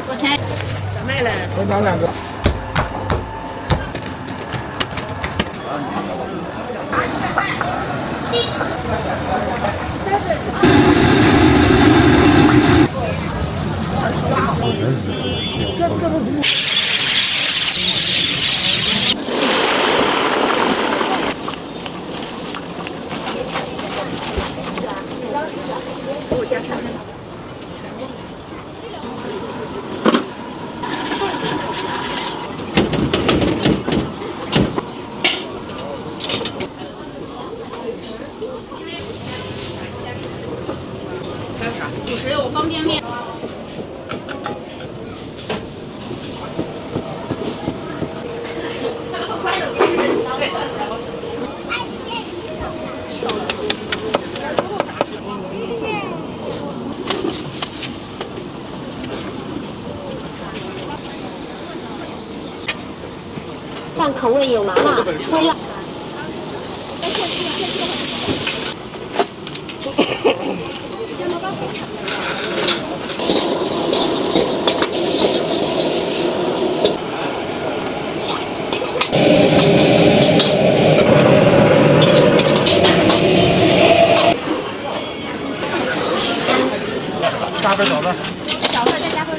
多少钱？卖了。我拿2个。50有方便面。淡口味有麻辣、微辣。加份饺子。小份再加份。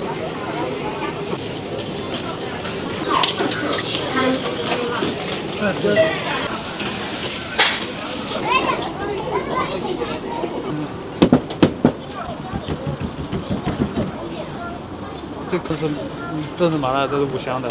这是麻辣，这是五香的。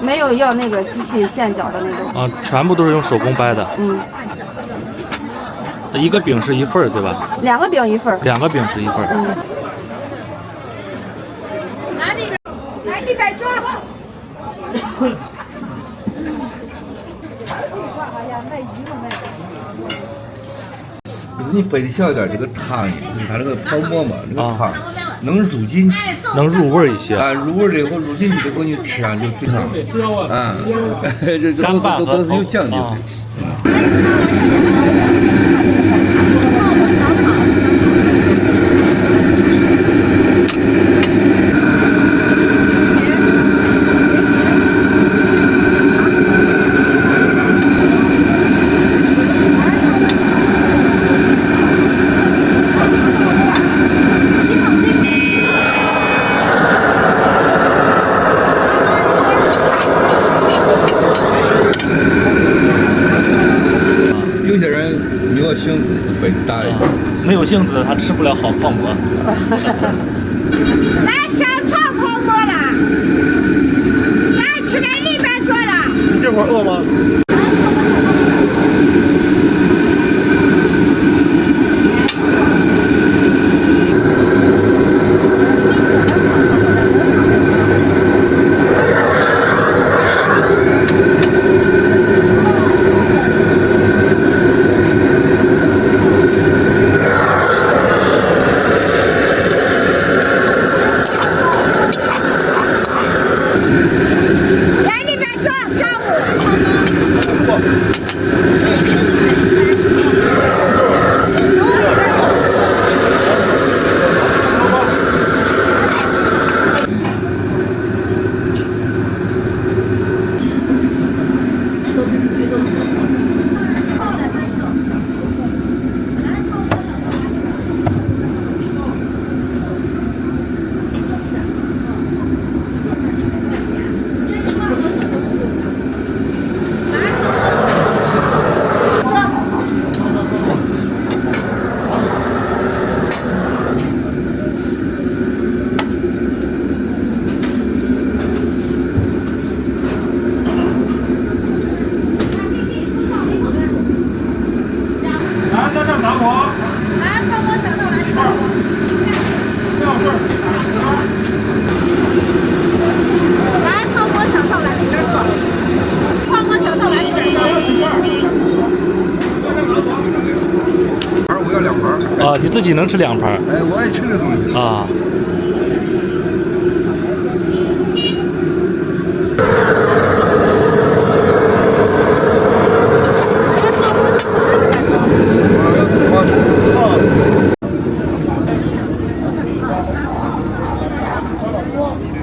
没有要那个机器现搅的那种啊，全部都是用手工掰的。嗯，一个饼是1份儿，对吧？2个饼1份儿。2个饼是1份儿。嗯。拿里边装。你掰的小一点，这个汤就是它那个泡馍嘛，那个汤能入进去，能入味一些。啊，入味以后入进去以后，你吃上就非常啊，这都是有讲究的。有些人没有性子，被打的。没有性子，他吃不了好泡馍。咱上炒泡馍了，咱吃在里边做了。你这会儿饿吗？啊，你自己能吃2盘？哎，我爱吃这东西。啊。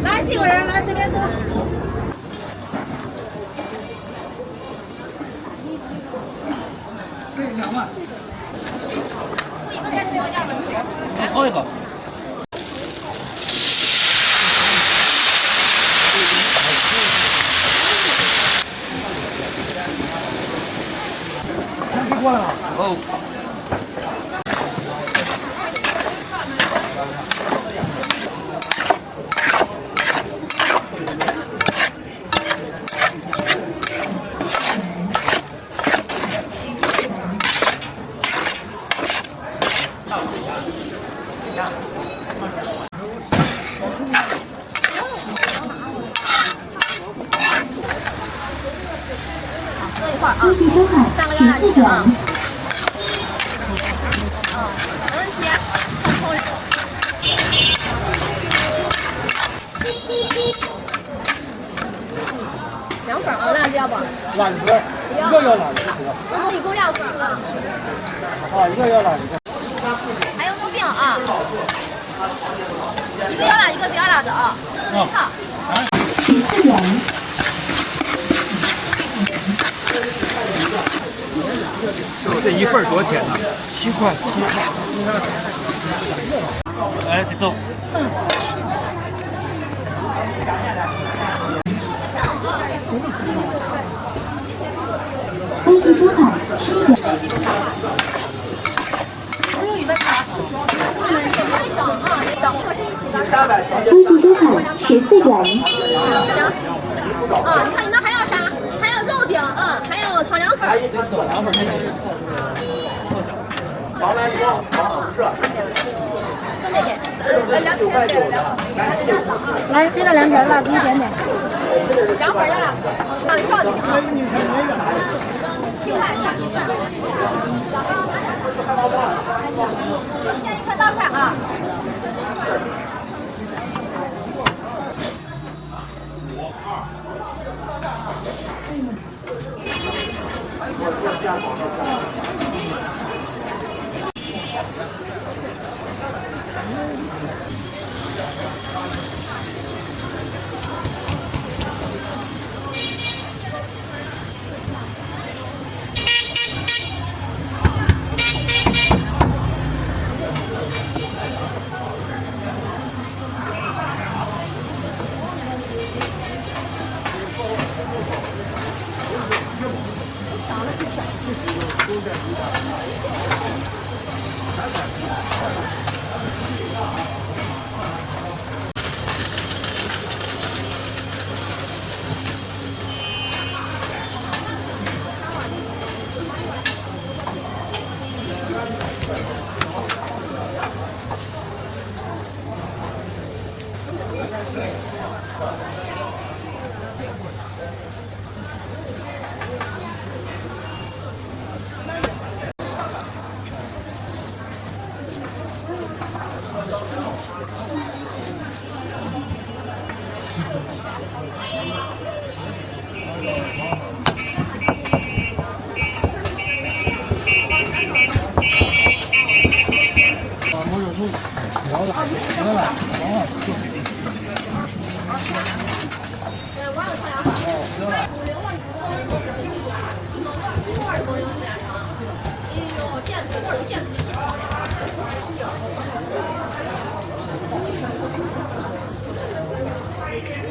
来几个人？来随便坐。喝一个。3个要辣鸡的啊。没问题啊。2份啊，辣椒不？辣一个，一个要辣的。一共2份啊。啊，一个要辣一个。还有木饼啊。一个要辣，一个不要辣的啊。这个微套。14元。这一份多少钱呢？7块。哎，走。飞机蔬菜7元。飞机蔬菜14元。行。啊，你看你们还要啥？还有肉饼，还有炒凉粉。更这点，2片对了，2。来，给他2片辣子一点点。2份要辣，你少点啊。7块。现在1块8块啊。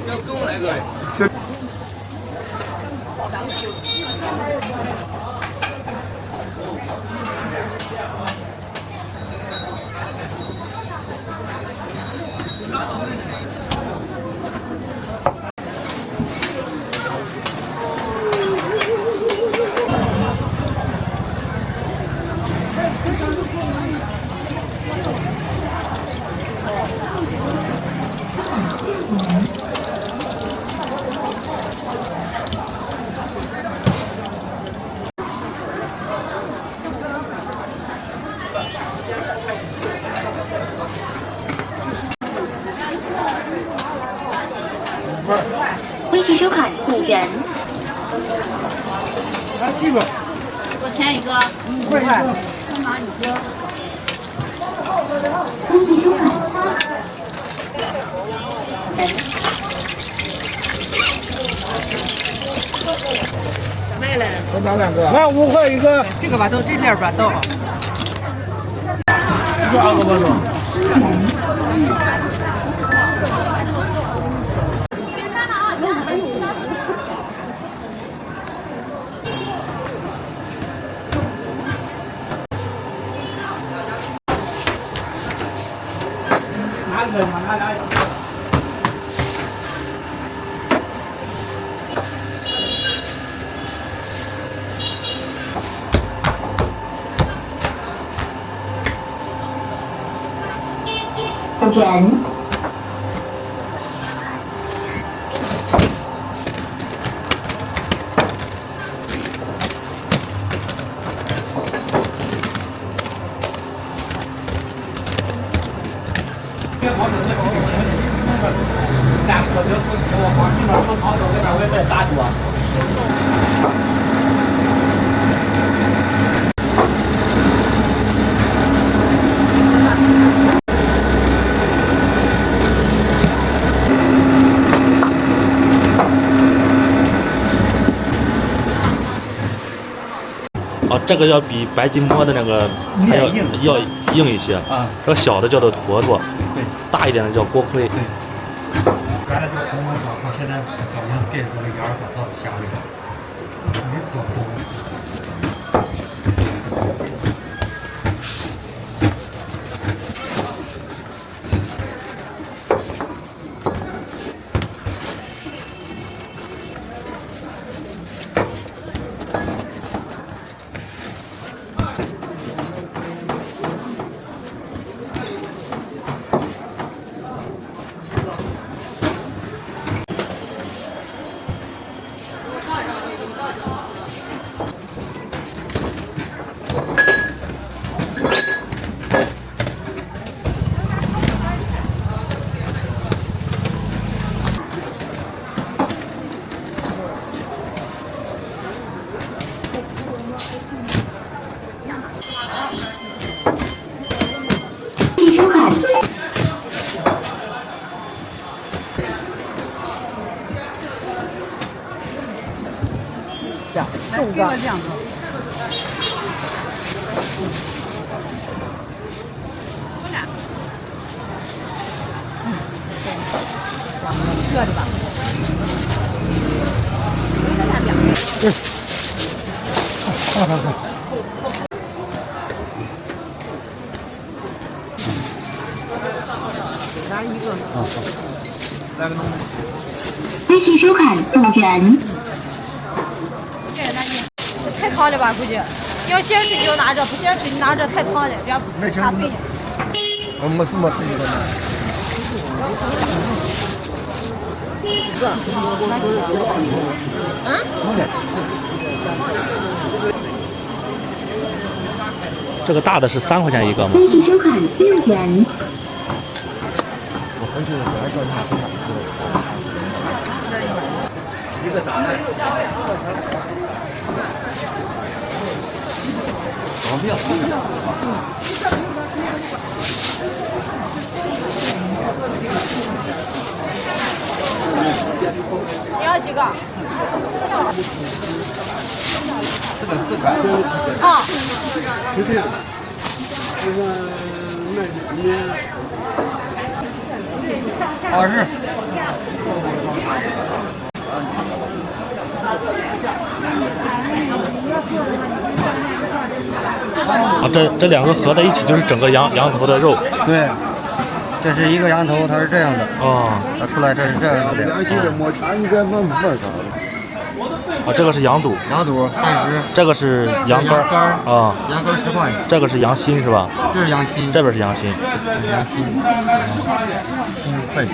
要给我来个。这个多少钱一个5块一个。登记收款。卖了，多拿2个。来5块一个。这个吧都这链吧都。2个吧都。人。30个就40个，我往里面都操作，给那外面打多。哦，这个要比白吉馍的那个还要硬一些啊。这个小的叫做坨坨，对，大一点的叫锅盔。对。原来这铜锅烧，它现在好像改做了1、2、3层下里，属于可口。记收款。这个两个。热的吧？拿一个。好。来个弄。微信收款5元。太烫了吧？估计要显示就拿着，不显示你拿着太烫了，这样怕费。没事一个。这个大的是3块钱一个吗？微信收款6元。一个大的。旁边你要几个？4块。啊。就这样。20。啊，这2个合在一起就是整个羊头的肉。对，这是一个羊头，它是这样的。哦。它出来这是这样的。良心的摩擦，你该慢慢啥的。啊，这个是羊肚。羊肚30。这个是羊肝儿。啊。羊肝10块。这个是羊心是吧？这是羊心。这边是羊心。羊心。心肺。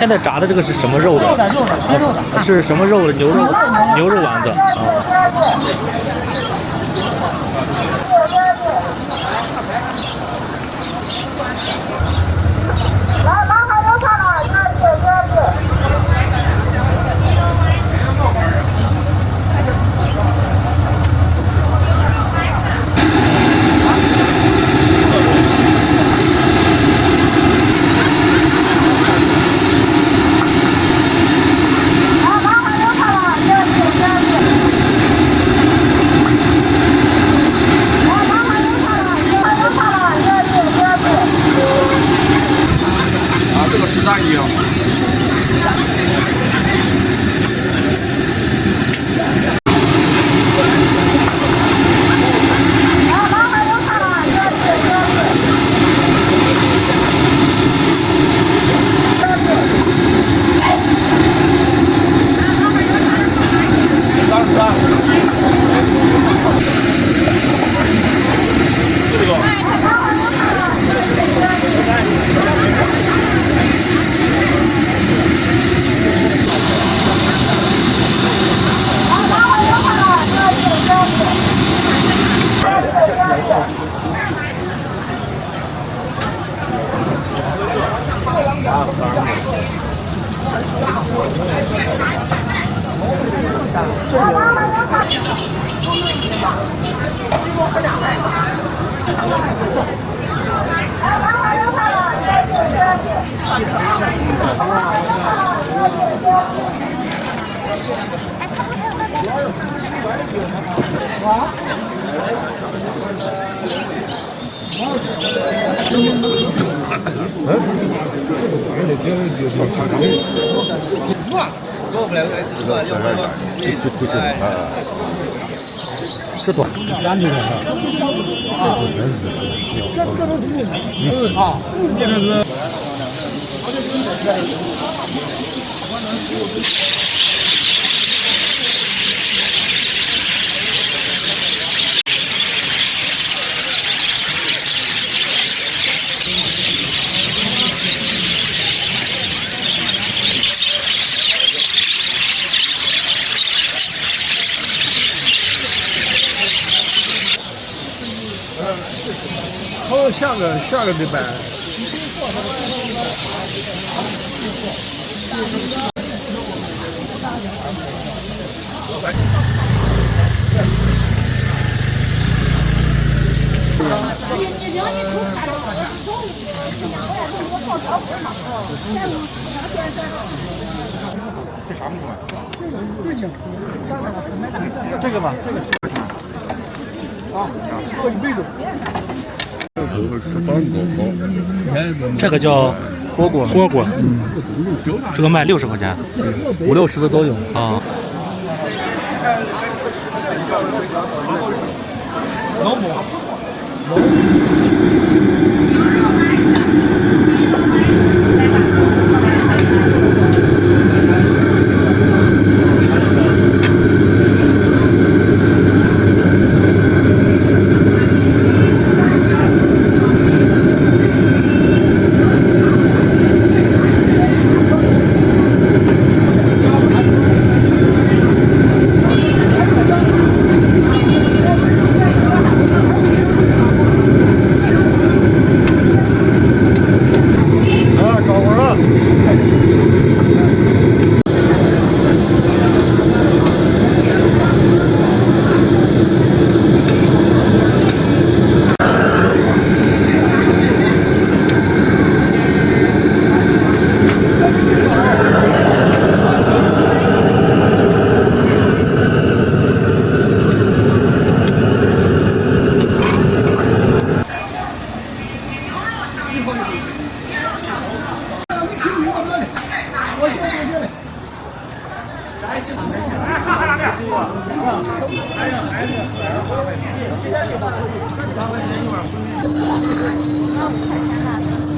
现在炸的这个是什么肉的？肉的，纯肉的。是什么肉的？牛肉丸子啊。这个13斤。这多3斤的啊，这个是。好，下个礼拜。这个吧，这个是啊，做一辈子。这个叫蝈蝈，这个卖60块钱，50、60的都有啊。老母。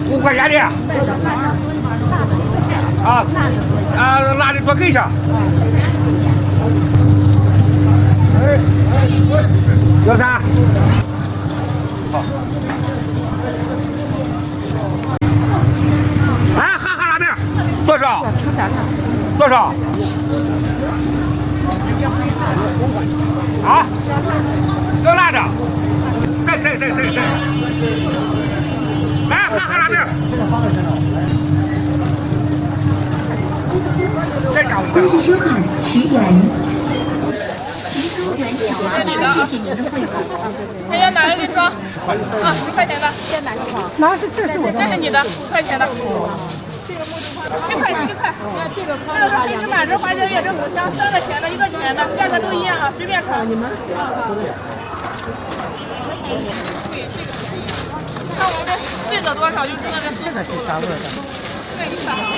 5块钱的。辣的多给下。要啥？好。哈哈拉面多少？啊，要辣的，对，来喝辣面。再加5恭喜收看10元。哎呀，哪个给你装？啊，10块钱的。这是你的，5块钱的。7块。这个是飞鱼满这花生叶这5箱，3个甜的，1个甜的，价格都一样啊，随便看。你们。看我们这碎的多少，就知道这个是啥味的。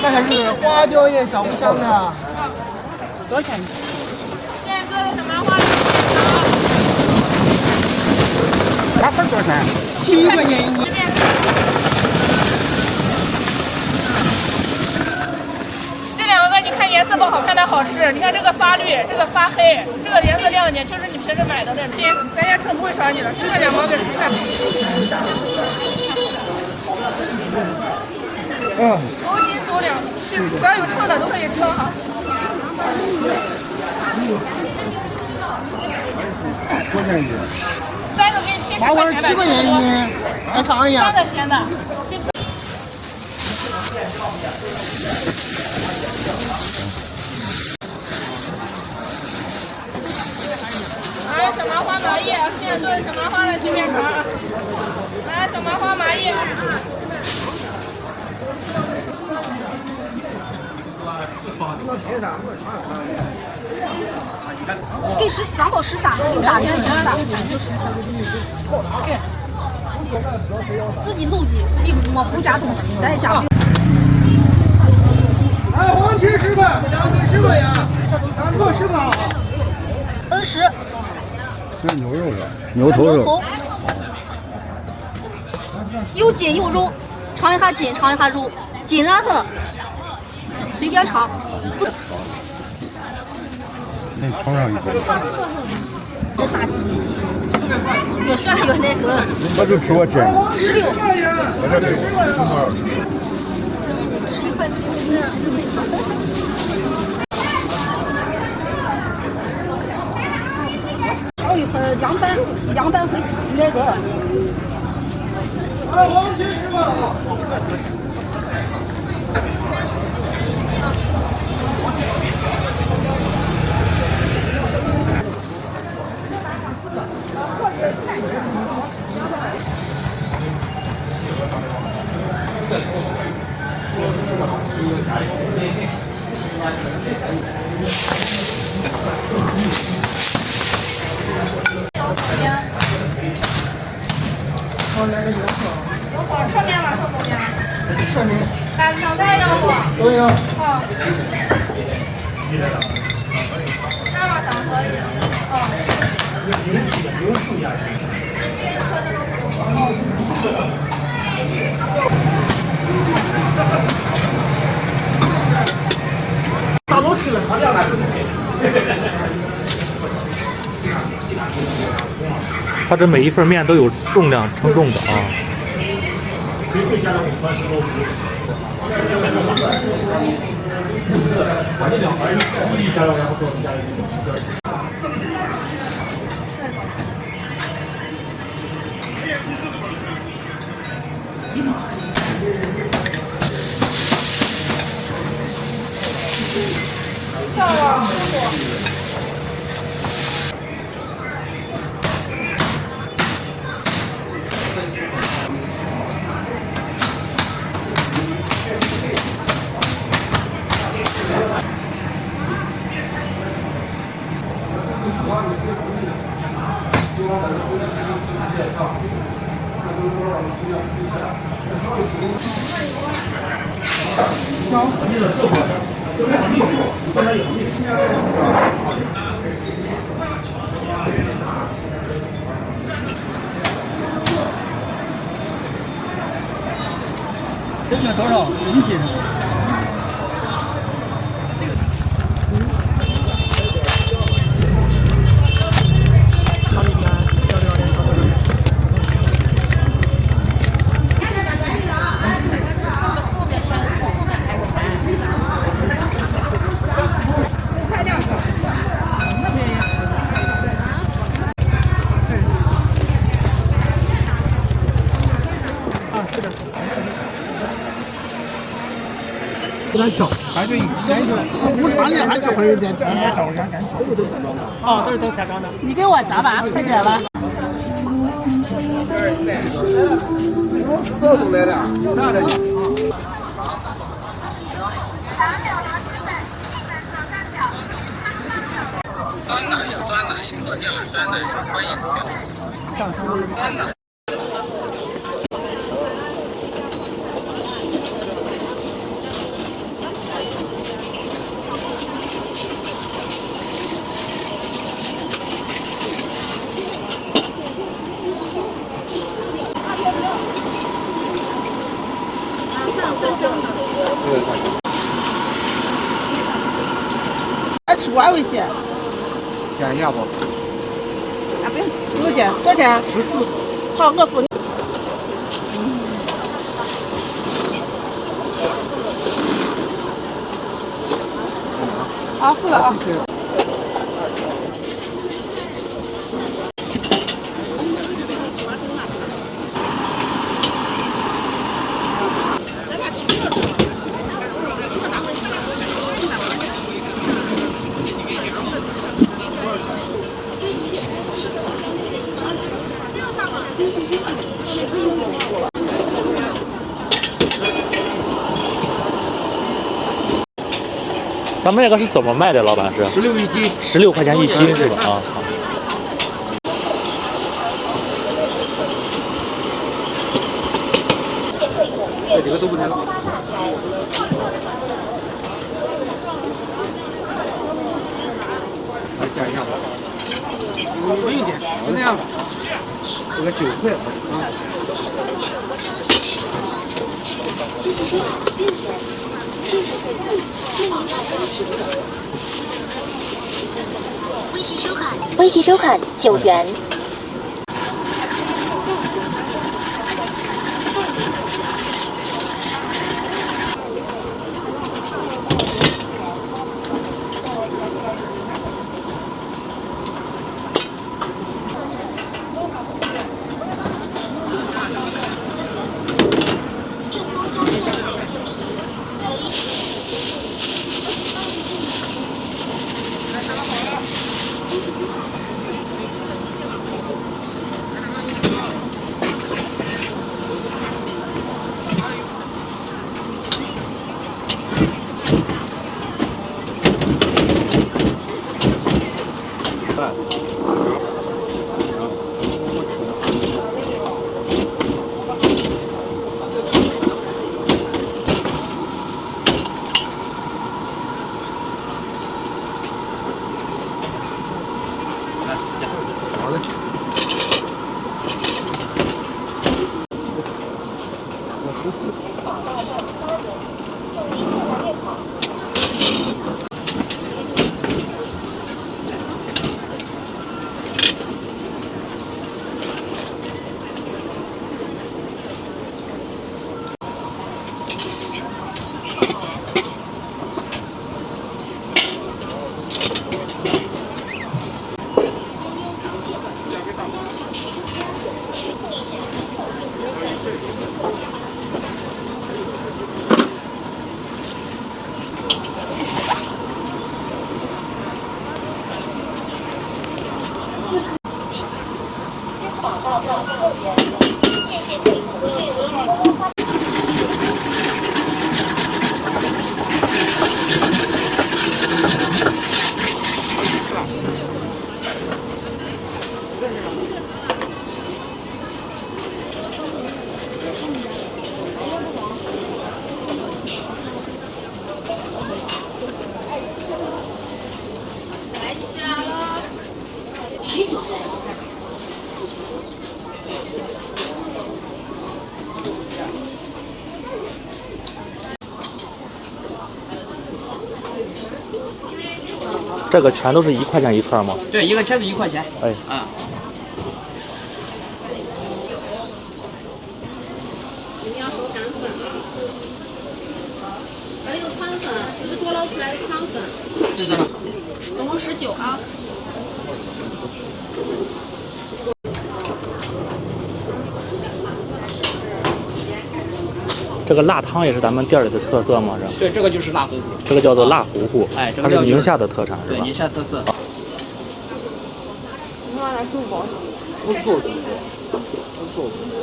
那还是花椒叶小五香的，多少钱？现在做的什么花？花粉多少钱？7块钱一斤。这2个你看颜色不好看，它好吃。你看这个发绿，这个发黑，这个颜色亮一点，就是你平时买的那种。行，咱家秤不会少你的，10块2毛给10块。走斤走2，只要有秤的都可以称哈。多少钱一斤？3个给你7块钱的。7块钱一斤，来尝一下。3个咸的。来，小麻花麻叶，现在做的小麻花的随便尝啊。来，小麻花麻叶。这14包13，大元钱的。自己弄的，并不加东西，再加。哎，黄芪10块，2斤10块呀，3个10块。20。这是牛肉的，牛头肉。有筋有肉，尝一下筋，尝一下肉，筋然很，随便尝。那你尝上一口。这大鸡，越涮越那个。我就吃过筋。16。我这给11块4。炒一会儿凉拌会那个。哎，黄芪10块啊。侧面吗？侧面。侧面。大小麦要不？都有。好。那么想可以。大楼吃了啥样来着？它这每一份面都有重量称重的啊。效果舒服。这是多少？1斤。它小，感觉无常的还是会有点甜。哦，这是都下岗的。你给我3万块钱吧。手都来了。还吃外围蟹，减一下不？啊不用钱，不用钱，多少钱？14。好，我付你。好，付了啊。咱们这个是怎么卖的，老板是16一斤，16块钱一斤是吧？啊，好。这几个都不太老。来加一下吧。不用减，就那样吧。这个9块啊。微信收款9元。好嘞。这个全都是1块钱一串吗？对，一个茄子1块钱。哎，啊。你要收干粉，还有宽粉，这是多捞出来的宽粉。是的。总共19啊。这个辣汤也是咱们店里的特色吗？是吧？对，这个就是辣糊糊。这个叫做辣糊糊，哎，它是宁夏的特产是对，吧？宁夏特色。你看那手包，不说中国，不说中国。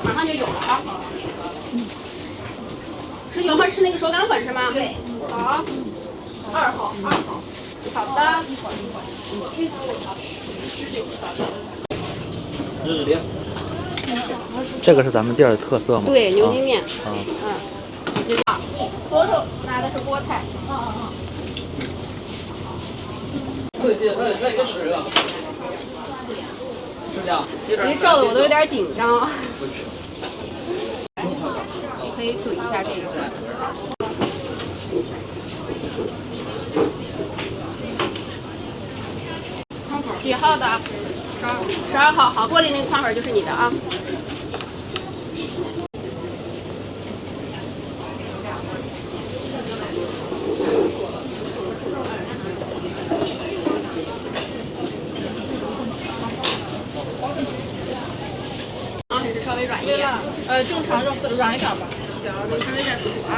马上就有了啊！是有会吃那个手擀粉是吗？对。好，2号，好的。这个是咱们店的特色吗？对，牛筋面。左手拿的是菠菜。对，那个是啊。是这样。你照的我都有点紧张。你可以怼一下这个。几号的？12号。好，锅里那个宽粉就是你的啊。还是稍微软一点。正常肉丝软一点吧。行，你稍微再煮煮啊。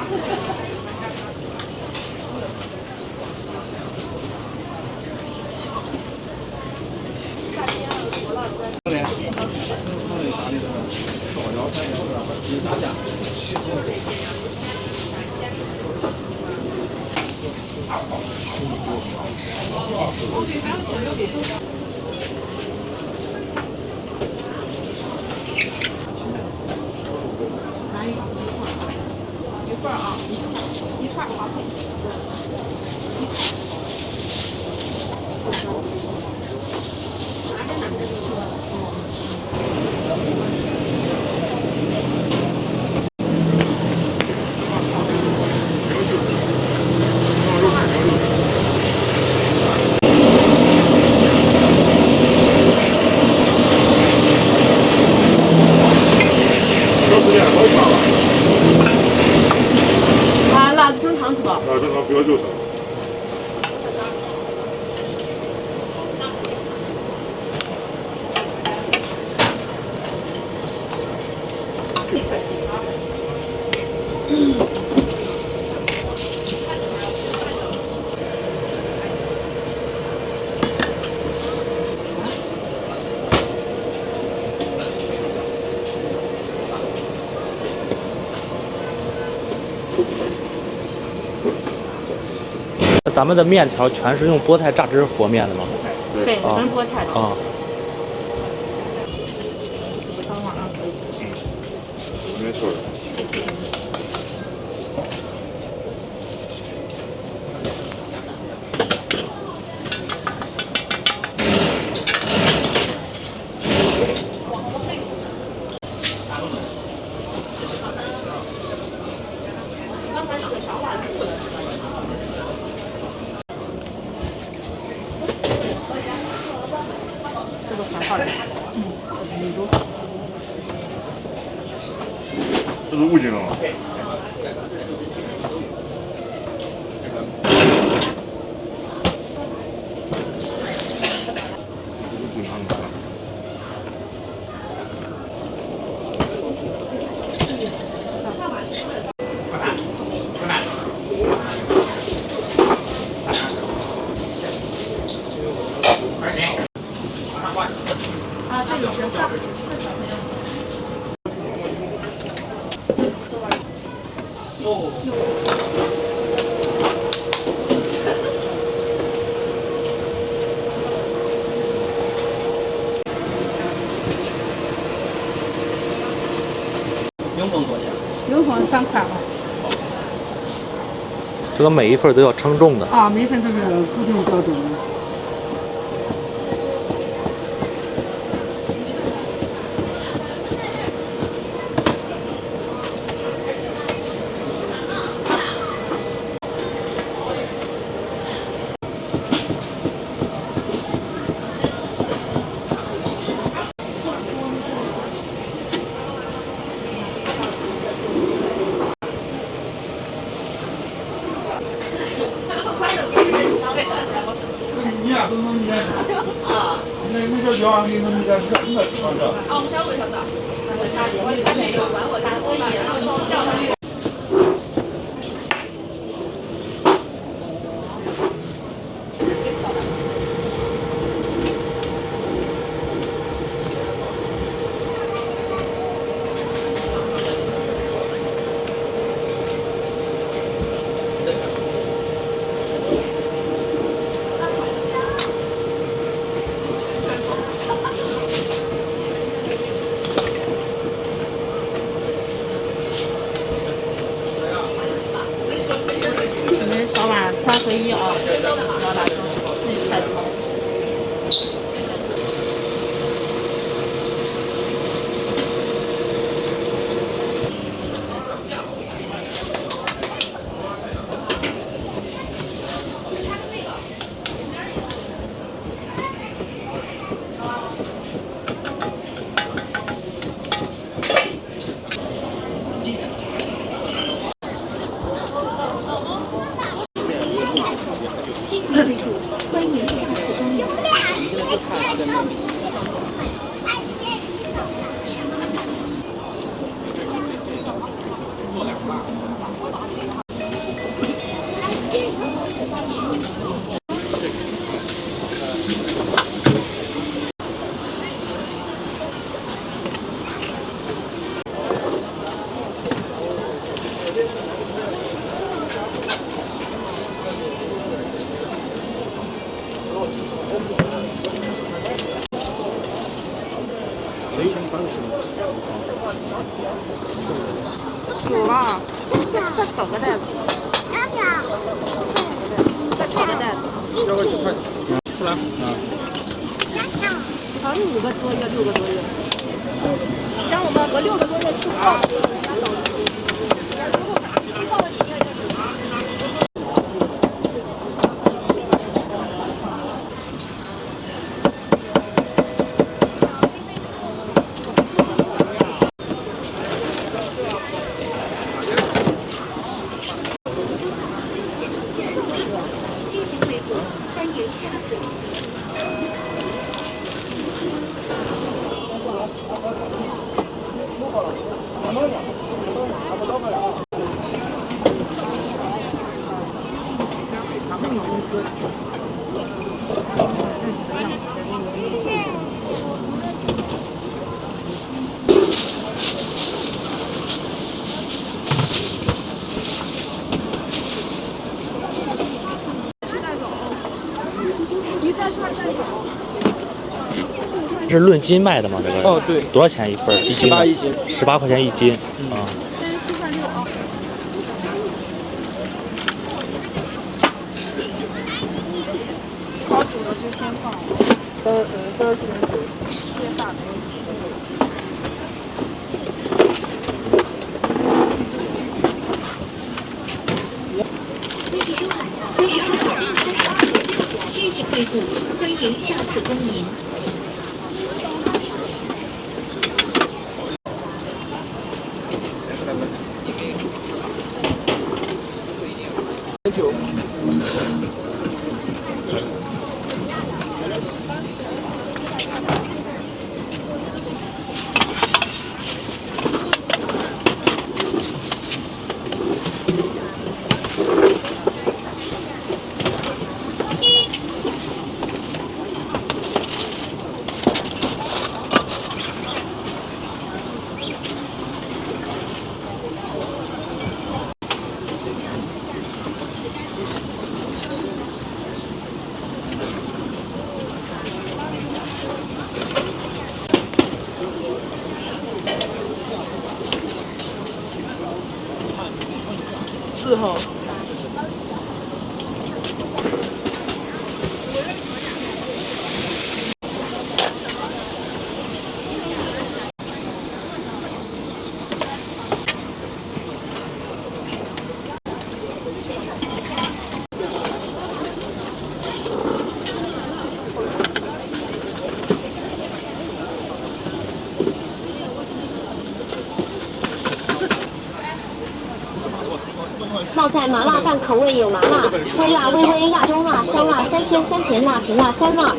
一份啊，一串好。辣子生肠是吧？正常不要就成。咱们的面条全是用菠菜榨汁和面的吗？对，全是菠菜的。啊。没错。这是5斤了吗？油封多少钱？油封3块吧。这个每一份都要称重的。啊，每份都是固定标准的。那个药给我们家是真的尝着。啊，我们下回小早。我下面有管我的，小碗3合1啊，老大自己菜多。有了，再找个袋子。再找个袋子。要个10块钱。出来。好像5个多月，6个多月。像我们和6个多月吃不到。是论斤卖的吗？这个？哦，对。多少钱一份？1斤？18一斤。18块钱1斤。啊。好煮的就先放。这是越大没有气味。谢谢惠顾，欢迎下次光临。4号。冒菜麻辣拌口味有麻辣、微辣、微微、辣中辣、香辣、3鲜、3甜辣、甜辣、3辣。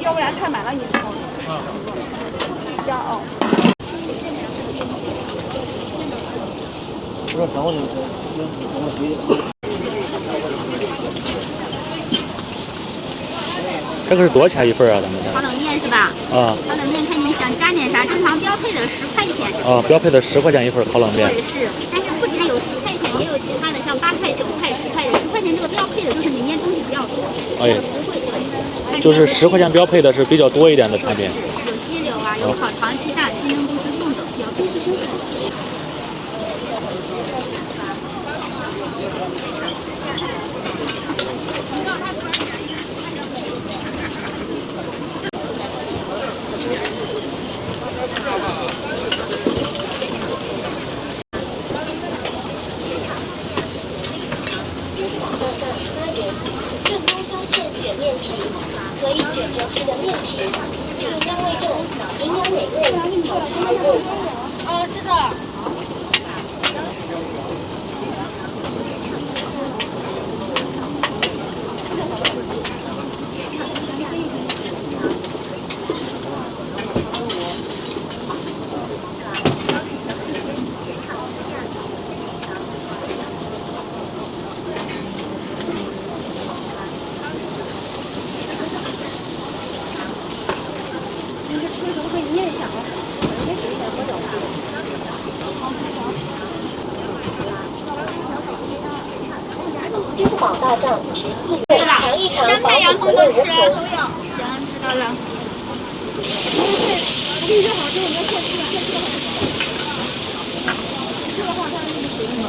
要不然太满了，你知道吗？加哦。这个是多少钱一份啊？咱们这？烤冷面是吧？啊。烤冷面看你想加点啥，正常标配的10块钱。啊，标配的10块钱一份烤冷面。对，是，但是不只有10块钱，也有其他的，像8块、9块、10块的。10块钱这个标配的，就是里面东西比较多。哎。就是10块钱标配的是比较多一点的产品。有鸡柳啊，有烤长鸡蛋，今天都是送的，比较多。正宗香线卷面皮，可以卷着吃的面皮，品香味重，营养美味，好吃而又香。哦，是的。支付宝到账14元，尝一尝保姆的味无穷。行，知道了。我跟你说好吃，我们要现吃的好。吃的话，它那个水很好。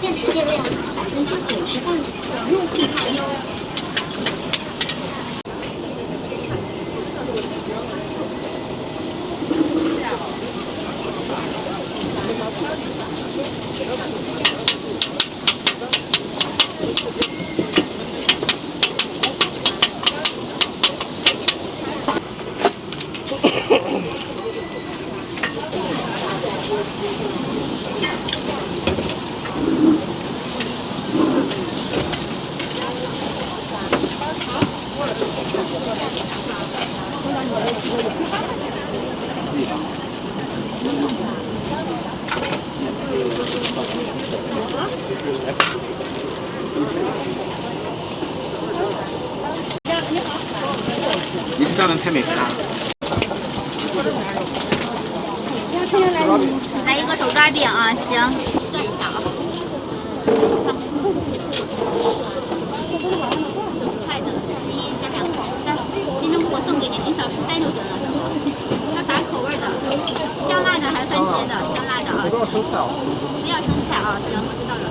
电池电量92%，用户卡优。你是专门拍美食啊？来一个手抓饼啊，行，算一下啊。9块的11加2口3，今天我送给你，1小13就行了。要啥口味的？香辣的还是番茄的？香辣的啊，行。不要生菜啊，行，我知道了。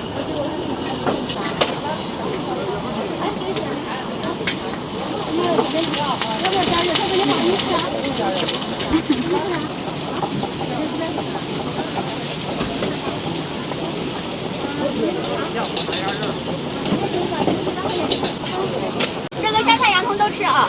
这个香菜洋葱都吃啊。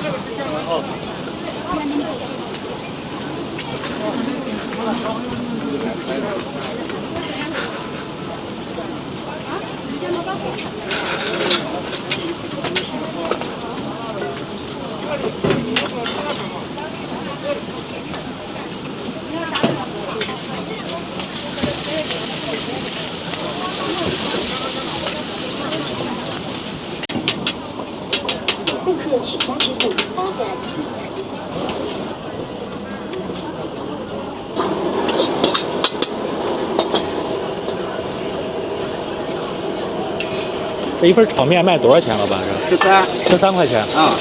顾客取消支付，发展。这一份炒面卖多少钱了吧？这13块钱。啊。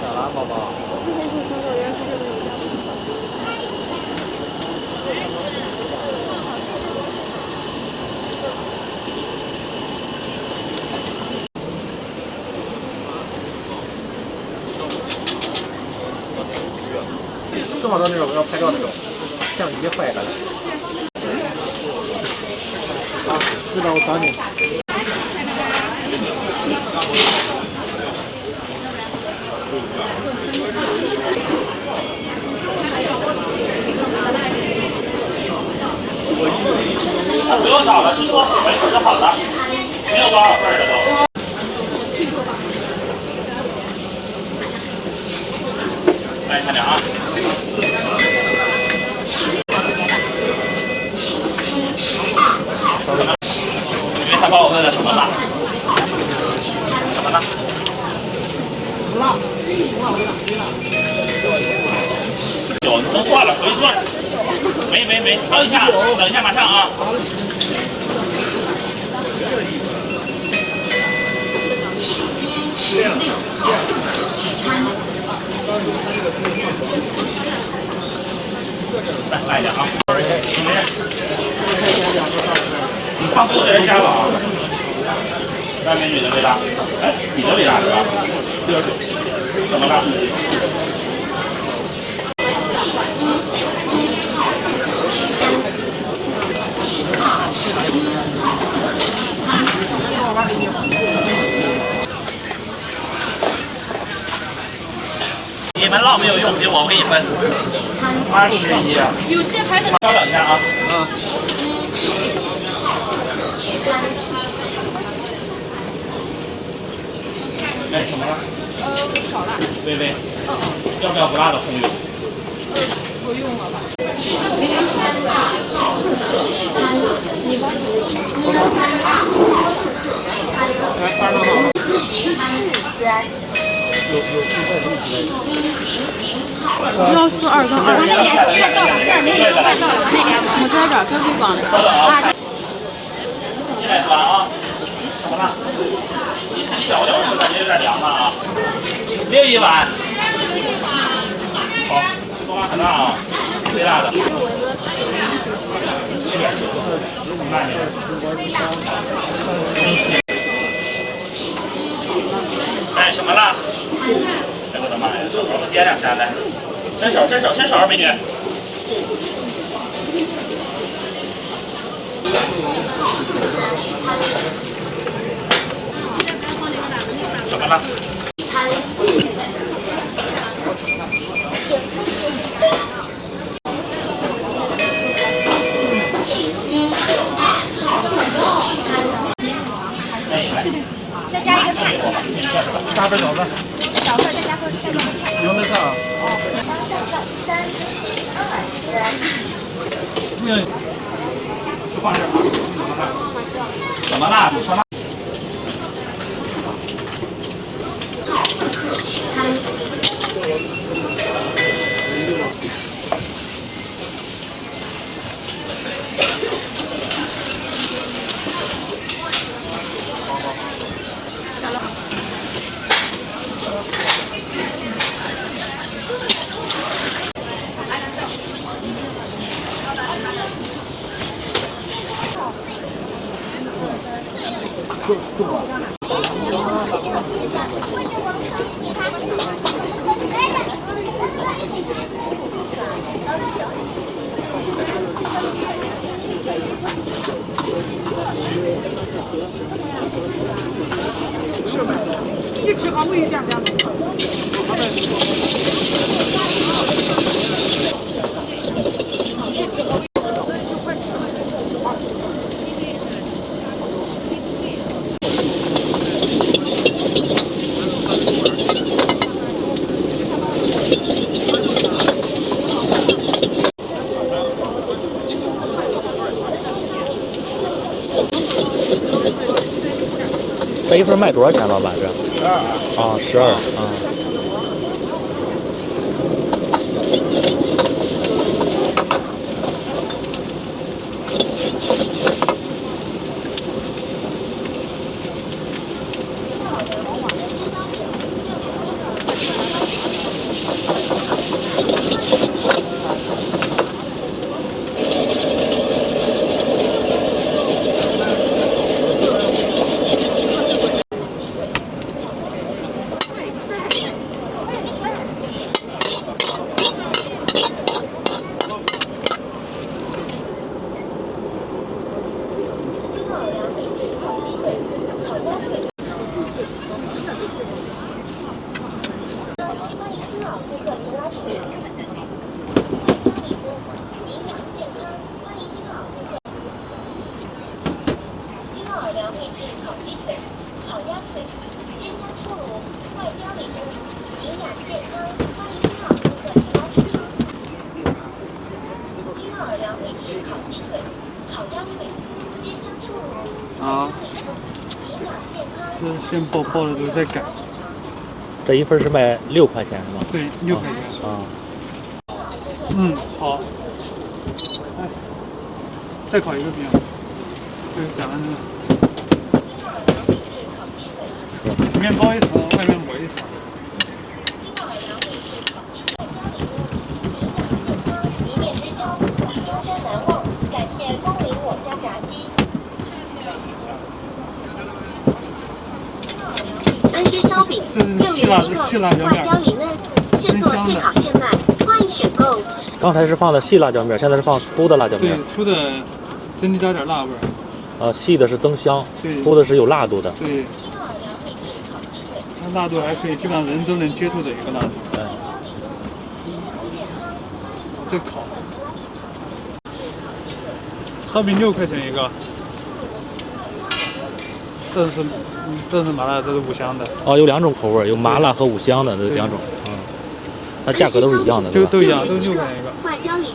小蓝宝宝。正好到那种要拍照那种，相机坏了。啊，知道我找你。不用找了，制作维持好了，没有多少份的都。来，看点啊。因为他帮我问了什么吧？什么呢？辣。酒都断了，回去断。没，等一下，马上啊。来，慢一点啊。你放多的人加了啊。那美女的最大，哎，你的最大是吧？69，怎么了？你们唠没有用，我给你分。21。有些还得稍等一下啊。哎，什么了？少辣。微微。要不要不辣的葱油？不用了吧。142跟2。快到了，这儿没有，快到了，往那边。我在这儿，跟对方的。现在吃完啊？怎么了？你自己小点，我感觉有点凉了啊。另一碗。好，多辣很大啊，最辣的。慢点。哎，什么辣？哎我的妈呀！我们点两下来，伸手，美女。怎么了？再加一个菜。加份饺子。小份再加份菜。油菜啊。放这儿啊。怎么了？你说辣？你吃好我一点点。这一份卖多少钱，老板？这12。啊，12啊。老顾客提拉皮，营养健康，欢迎新老顾客。金奥尔良秘制烤鸡腿、烤鸭腿、鲜香出炉，外焦里嫩，营养健康，欢迎新老顾客提拉皮。金奥尔良秘制烤鸡腿、烤鸭腿、鲜香出炉，啊，这先包的都在改。这一份是卖6块钱是吗？对，6块钱。啊。嗯，好。哎，再烤一个饼。对，改完这个。面包一层，外面裹一层。一面之交，终身难忘。感谢光临我家炸鸡。恩施烧饼，6元1个，外焦里嫩，现做现烤现卖，欢迎选购。刚才是放的细辣椒面，现在是放粗的辣椒面。对，粗的增加点辣味儿。细的是增香，对，粗的是有辣度的。对。那辣度还可以，基本上人都能接受的一个辣度。哎。这烤。烧饼6块钱一个。这是麻辣，这是五香的。哦，有2种口味，有麻辣和五香的，这2种。嗯。那价格都是一样的，对吧？都一样，都是6块钱一个。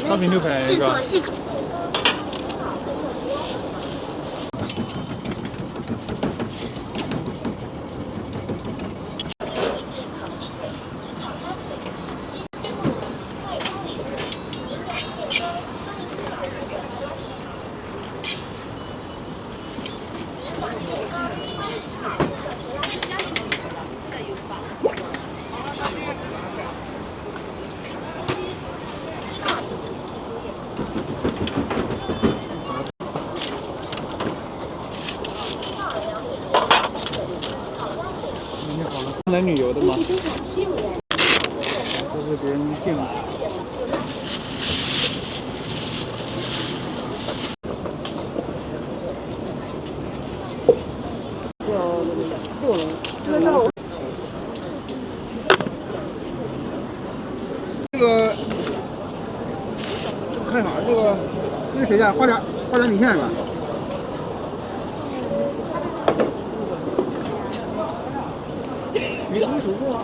烧饼6块钱一个。来旅游的吗？这是别人订的。这个看啥？这个谁家？花甲米线是吧？鱼的很舒服啊。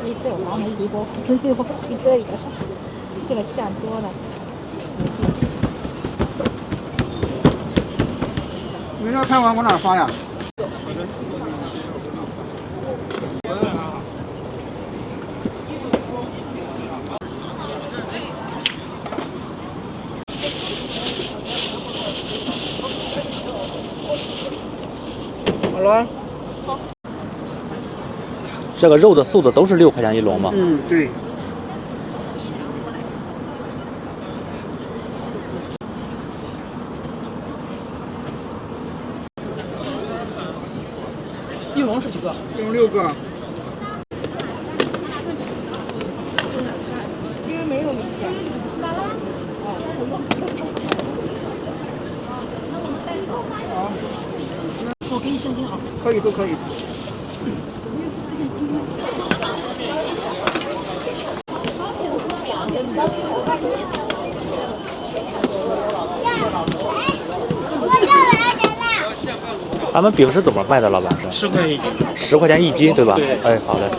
一个黄梅鱼锅，一个这个馅多了。你这看完往哪发呀？好了。这个肉的、素的都是6块钱一笼吗？嗯，对。一笼是几个？一笼6个。因为没有米线。好。我给你申请好。可以，都可以。咱们饼是怎么卖的，老板是？10块一斤。10块钱一斤，对吧？对。哎，好嘞。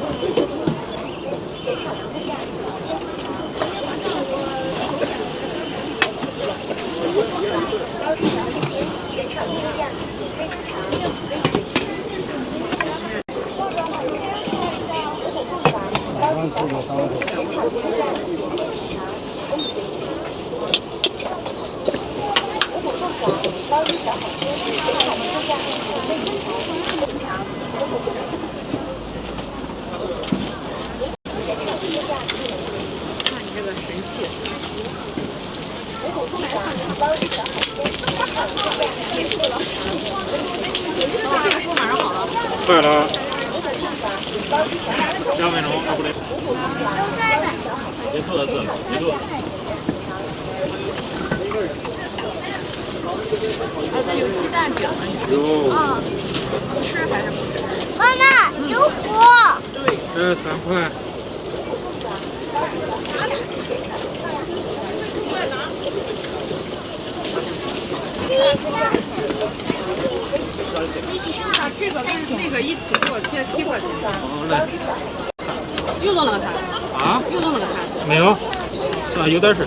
看你这个神器。快了，2分钟，啊不对。结束了字，结束。这有鸡蛋饼。有。吃还是不吃？妈妈，有火。这3块。把这个跟那个一起给我切7块钱。好嘞。又弄了个摊。啊？又弄了个摊。没有，有点事。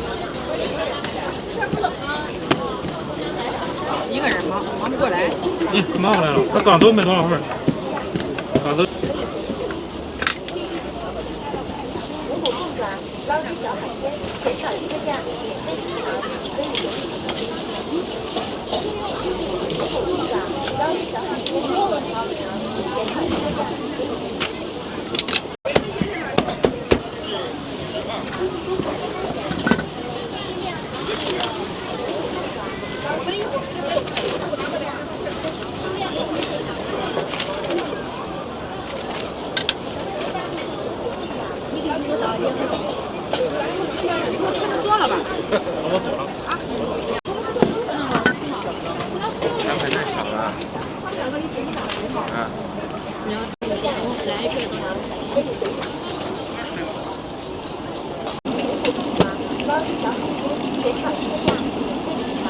一个人忙不过来。忙过来了，他刚走没多少会儿。刚走。捞起小海鲜，全场一个价，免费品尝。捞起小海鲜，全场一个价，多了吧？我走了。2块太少了。啊。你要来这个。捞起小海鲜，全场一个价，免费品尝。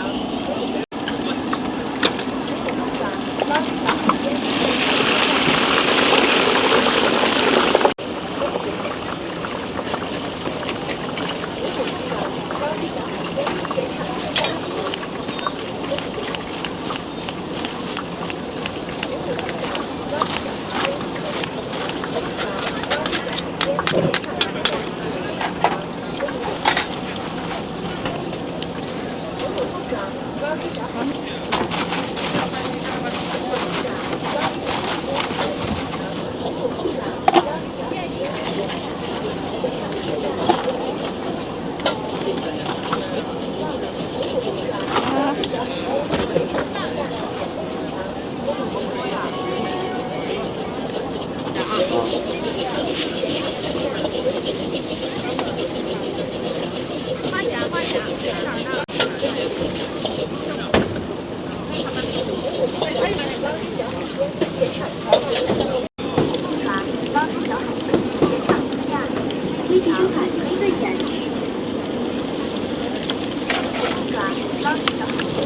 捞起小海鲜。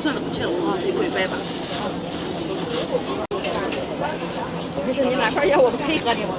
算了，不切了啊，一会掰吧。没事，你哪块要我们配合你吗？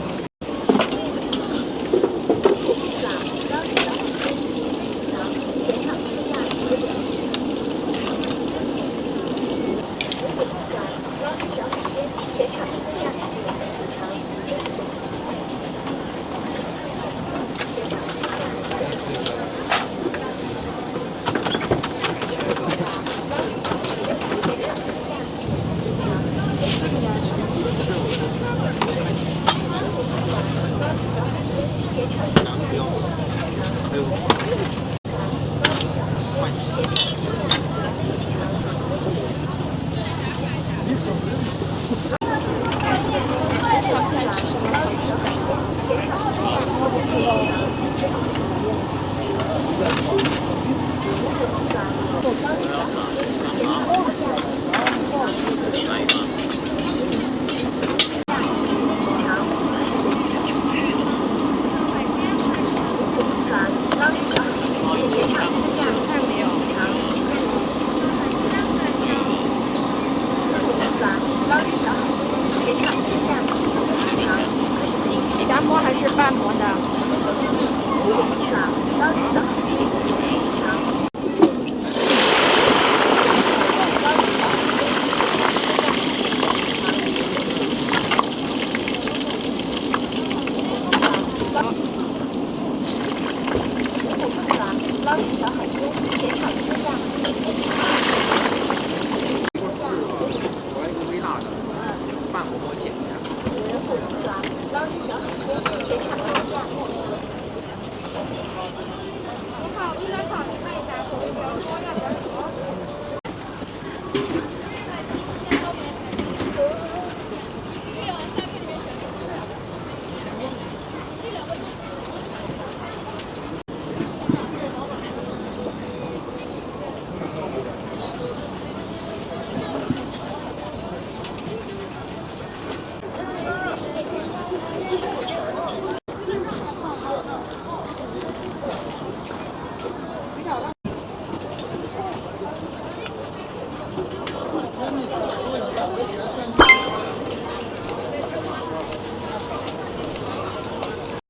是半模的。你好，一来考虑看一下，